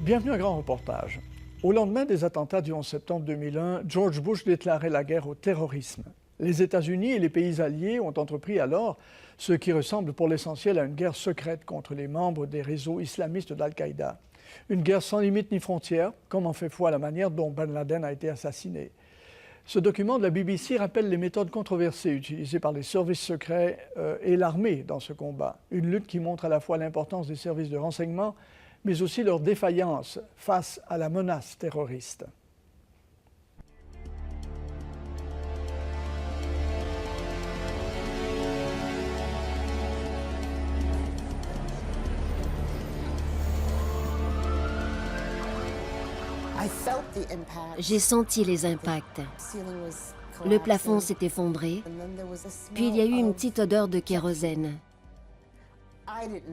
Bienvenue à Grand Reportage. Au lendemain des attentats du 11 septembre 2001, George Bush déclarait la guerre au terrorisme. Les États-Unis et les pays alliés ont entrepris alors ce qui ressemble pour l'essentiel à une guerre secrète contre les membres des réseaux islamistes d'Al-Qaïda. Une guerre sans limite ni frontières, comme en fait foi la manière dont Ben Laden a été assassiné. Ce document de la BBC rappelle les méthodes controversées utilisées par les services secrets et l'armée dans ce combat. Une lutte qui montre à la fois l'importance des services de renseignement, mais aussi leur défaillance face à la menace terroriste. J'ai senti les impacts. Le plafond s'est effondré, puis il y a eu une petite odeur de kérosène.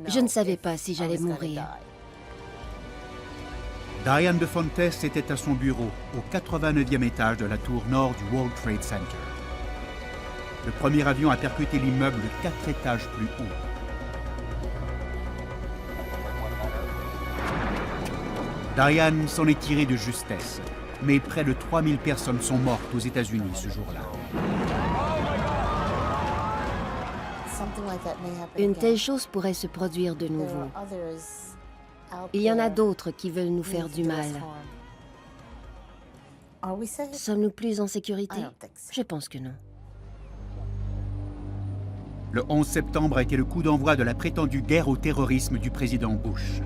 Je ne savais pas si j'allais mourir. Diane de Fontes était à son bureau, au 89e étage de la tour nord du World Trade Center. Le premier avion a percuté l'immeuble 4 étages plus haut. Diane s'en est tirée de justesse, mais près de 3000 personnes sont mortes aux États-Unis ce jour-là. Une telle chose pourrait se produire de nouveau. Il y en a d'autres qui veulent nous faire du mal. Sommes-nous plus en sécurité? Je pense que non. Le 11 septembre a été le coup d'envoi de la prétendue guerre au terrorisme du président Bush.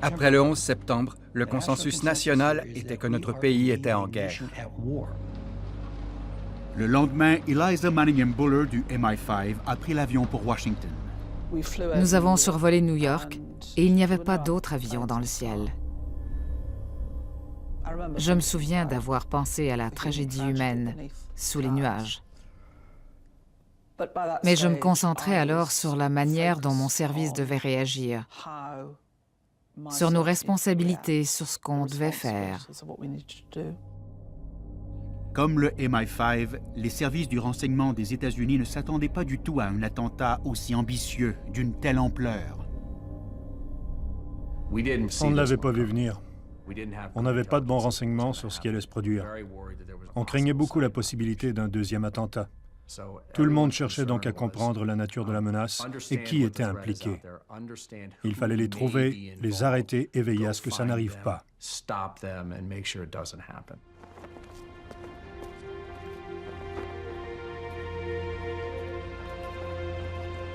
Après le 11 septembre, le consensus national était que notre pays était en guerre. Le lendemain, Eliza Manningham Buller du MI5 a pris l'avion pour Washington. Nous avons survolé New York et il n'y avait pas d'autre avion dans le ciel. Je me souviens d'avoir pensé à la tragédie humaine sous les nuages. Mais je me concentrais alors sur la manière dont mon service devait réagir, sur nos responsabilités, sur ce qu'on devait faire. Comme le MI5, les services du renseignement des États-Unis ne s'attendaient pas du tout à un attentat aussi ambitieux, d'une telle ampleur. On ne l'avait pas vu venir. On n'avait pas de bons renseignements sur ce qui allait se produire. On craignait beaucoup la possibilité d'un deuxième attentat. Tout le monde cherchait donc à comprendre la nature de la menace et qui était impliqué. Il fallait les trouver, les arrêter et veiller à ce que ça n'arrive pas.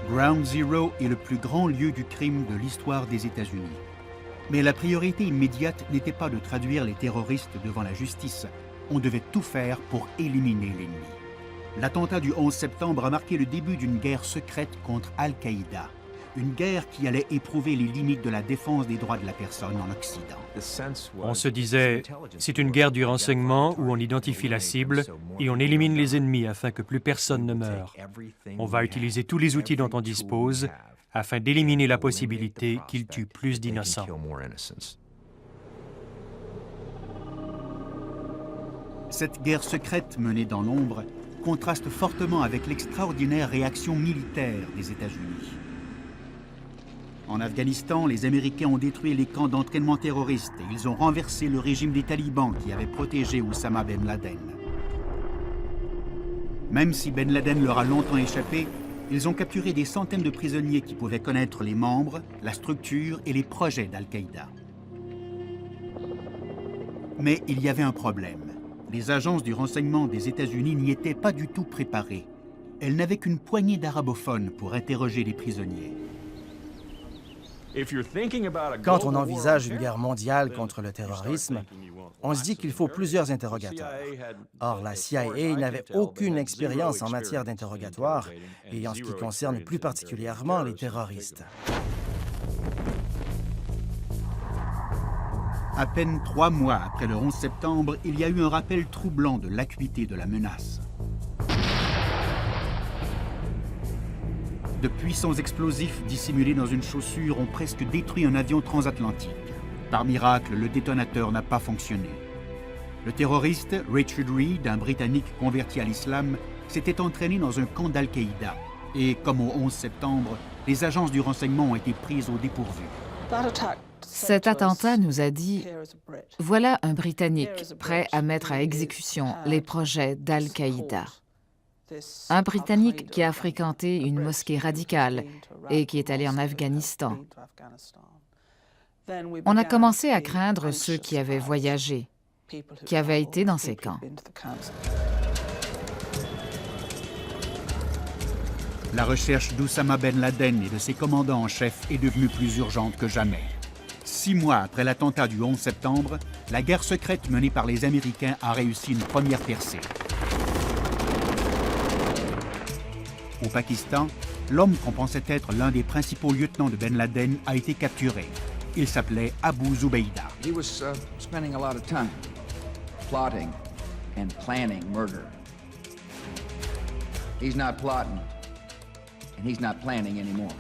Ground Zero est le plus grand lieu du crime de l'histoire des États-Unis. Mais la priorité immédiate n'était pas de traduire les terroristes devant la justice. On devait tout faire pour éliminer l'ennemi. L'attentat du 11 septembre a marqué le début d'une guerre secrète contre Al-Qaïda. Une guerre qui allait éprouver les limites de la défense des droits de la personne en Occident. On se disait, c'est une guerre du renseignement où on identifie la cible et on élimine les ennemis afin que plus personne ne meure. On va utiliser tous les outils dont on dispose afin d'éliminer la possibilité qu'ils tuent plus d'innocents. Cette guerre secrète menée dans l'ombre contraste fortement avec l'extraordinaire réaction militaire des États-Unis. En Afghanistan, les Américains ont détruit les camps d'entraînement terroristes et ils ont renversé le régime des talibans qui avait protégé Oussama Ben Laden. Même si Ben Laden leur a longtemps échappé, ils ont capturé des centaines de prisonniers qui pouvaient connaître les membres, la structure et les projets d'Al-Qaïda. Mais il y avait un problème. Les agences du renseignement des États-Unis n'y étaient pas du tout préparées. Elles n'avaient qu'une poignée d'arabophones pour interroger les prisonniers. Quand on envisage une guerre mondiale contre le terrorisme, on se dit qu'il faut plusieurs interrogateurs. Or, la CIA n'avait aucune expérience en matière d'interrogatoire et en ce qui concerne plus particulièrement les terroristes. À peine 3 mois après le 11 septembre, il y a eu un rappel troublant de l'acuité de la menace. De puissants explosifs dissimulés dans une chaussure ont presque détruit un avion transatlantique. Par miracle, le détonateur n'a pas fonctionné. Le terroriste, Richard Reed, un Britannique converti à l'islam, s'était entraîné dans un camp d'Al-Qaïda. Et comme au 11 septembre, les agences du renseignement ont été prises au dépourvu. Cet attentat nous a dit « Voilà un Britannique prêt à mettre à exécution les projets d'Al-Qaïda. Un Britannique qui a fréquenté une mosquée radicale et qui est allé en Afghanistan. » On a commencé à craindre ceux qui avaient voyagé, qui avaient été dans ces camps. La recherche d'Oussama Ben Laden et de ses commandants en chef est devenue plus urgente que jamais. 6 mois après l'attentat du 11 septembre, la guerre secrète menée par les Américains a réussi une première percée. Au Pakistan, l'homme qu'on pensait être l'un des principaux lieutenants de Ben Laden a été capturé. Il s'appelait Abu Zubaydah. He was spending a lot of time plotting and planning murder. He's not plotting and he's not planning anymore.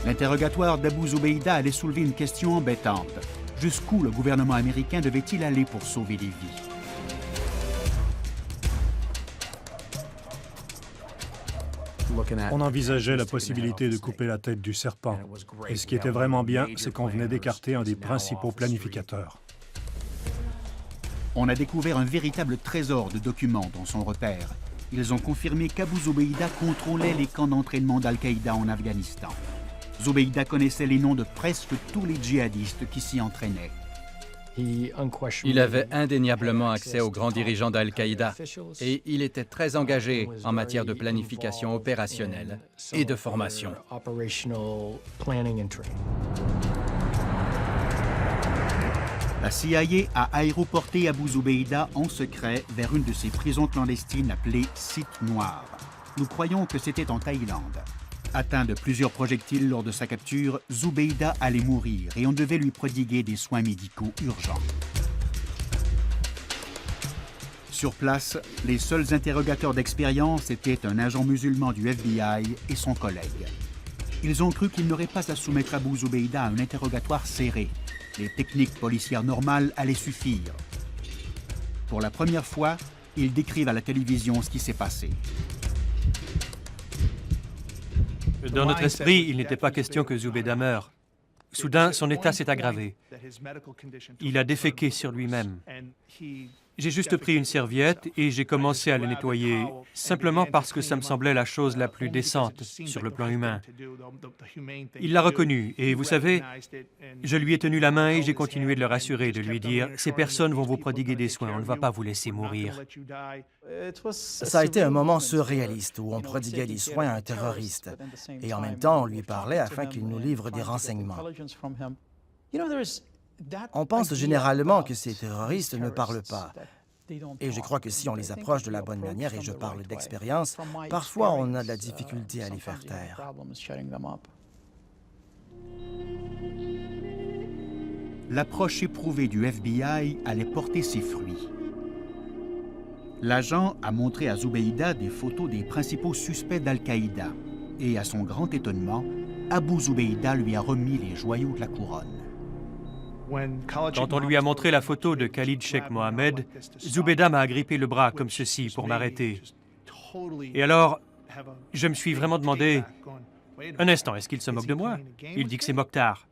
L'interrogatoire d'Abu Zubaydah allait soulever une question embêtante. Jusqu'où le gouvernement américain devait-il aller pour sauver des vies? On envisageait la possibilité de couper la tête du serpent. Et ce qui était vraiment bien, c'est qu'on venait d'écarter un des principaux planificateurs. On a découvert un véritable trésor de documents dans son repère. Ils ont confirmé qu'Abu Zubaydah contrôlait les camps d'entraînement d'Al-Qaïda en Afghanistan. Zubaydah connaissait les noms de presque tous les djihadistes qui s'y entraînaient. Il avait indéniablement accès aux grands dirigeants d'Al-Qaïda et il était très engagé en matière de planification opérationnelle et de formation. La CIA a aéroporté Abu Zubaydah en secret vers une de ses prisons clandestines appelée Site Noir. Nous croyons que c'était en Thaïlande. Atteint de plusieurs projectiles lors de sa capture, Zubaydah allait mourir et on devait lui prodiguer des soins médicaux urgents. Sur place, les seuls interrogateurs d'expérience étaient un agent musulman du FBI et son collègue. Ils ont cru qu'ils n'auraient pas à soumettre Abu Zubaydah à un interrogatoire serré. Les techniques policières normales allaient suffire. Pour la première fois, ils décrivent à la télévision ce qui s'est passé. Dans notre esprit, il n'était pas question que Zubaydah meure. Soudain, son état s'est aggravé. Il a déféqué sur lui-même. J'ai juste pris une serviette et j'ai commencé à le nettoyer, simplement parce que ça me semblait la chose la plus décente sur le plan humain. Il l'a reconnu et vous savez, je lui ai tenu la main et j'ai continué de le rassurer, de lui dire « Ces personnes vont vous prodiguer des soins, on ne va pas vous laisser mourir. » Ça a été un moment surréaliste où on prodiguait des soins à un terroriste et en même temps on lui parlait afin qu'il nous livre des renseignements. On pense généralement que ces terroristes ne parlent pas. Et je crois que si on les approche de la bonne manière, et je parle d'expérience, parfois on a de la difficulté à les faire taire. L'approche éprouvée du FBI allait porter ses fruits. L'agent a montré à Zubaydah des photos des principaux suspects d'Al-Qaïda. Et à son grand étonnement, Abu Zubaydah lui a remis les joyaux de la couronne. Quand on lui a montré la photo de Khalid Sheikh Mohammed, Zubaydah m'a agrippé le bras comme ceci pour m'arrêter. Et alors, je me suis vraiment demandé, un instant, est-ce qu'il se moque de moi? Il dit que c'est Mokhtar.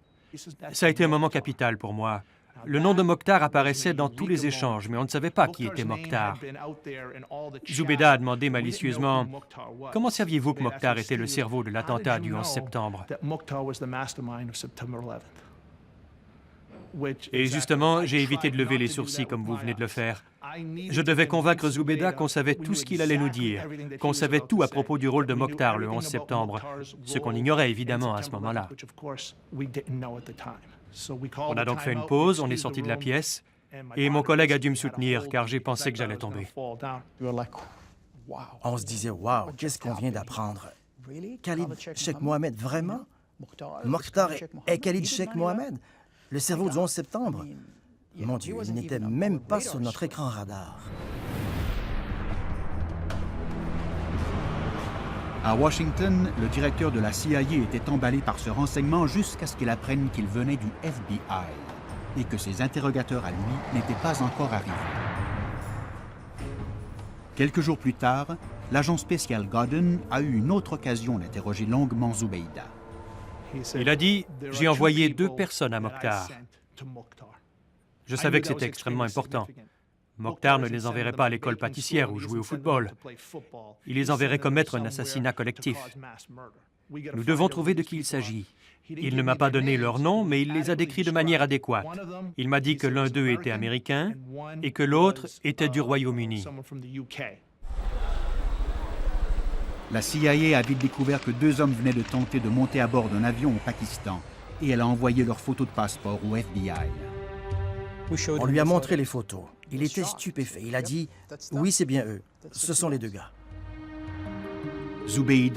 Ça a été un moment capital pour moi. Le nom de Mokhtar apparaissait dans tous les échanges, mais on ne savait pas qui était Mokhtar. Zubaydah a demandé malicieusement, « Comment saviez-vous que Mokhtar était le cerveau de l'attentat du 11 septembre? » Et justement, j'ai évité de lever les sourcils comme vous venez de le faire. Je devais convaincre Zubaydah qu'on savait tout ce qu'il allait nous dire, qu'on savait tout à propos du rôle de Mokhtar le 11 septembre, ce qu'on ignorait évidemment à ce moment-là. On a donc fait une pause, on est sorti de la pièce, et mon collègue a dû me soutenir car j'ai pensé que j'allais tomber. On se disait, wow, qu'est-ce qu'on vient d'apprendre? Khalid Sheikh Mohammed, vraiment? Mokhtar est Khalid Sheikh Mohammed? Le cerveau du 11 septembre? Mon Dieu, il n'était même pas sur notre écran radar. À Washington, le directeur de la CIA était emballé par ce renseignement jusqu'à ce qu'il apprenne qu'il venait du FBI et que ses interrogateurs à lui n'étaient pas encore arrivés. Quelques jours plus tard, l'agent spécial Godden a eu une autre occasion d'interroger longuement Zubeida. Il a dit « J'ai envoyé 2 personnes à Mokhtar. Je savais que c'était extrêmement important. Mokhtar ne les enverrait pas à l'école pâtissière ou jouer au football. Il les enverrait commettre un assassinat collectif. Nous devons trouver de qui il s'agit. Il ne m'a pas donné leur nom, mais il les a décrits de manière adéquate. Il m'a dit que l'un d'eux était américain et que l'autre était du Royaume-Uni. » La CIA a vite découvert que 2 hommes venaient de tenter de monter à bord d'un avion au Pakistan et elle a envoyé leurs photos de passeport au FBI. On lui a montré les photos. Il était stupéfait. Il a dit « Oui, c'est bien eux. Ce sont les 2 gars. » Zubeida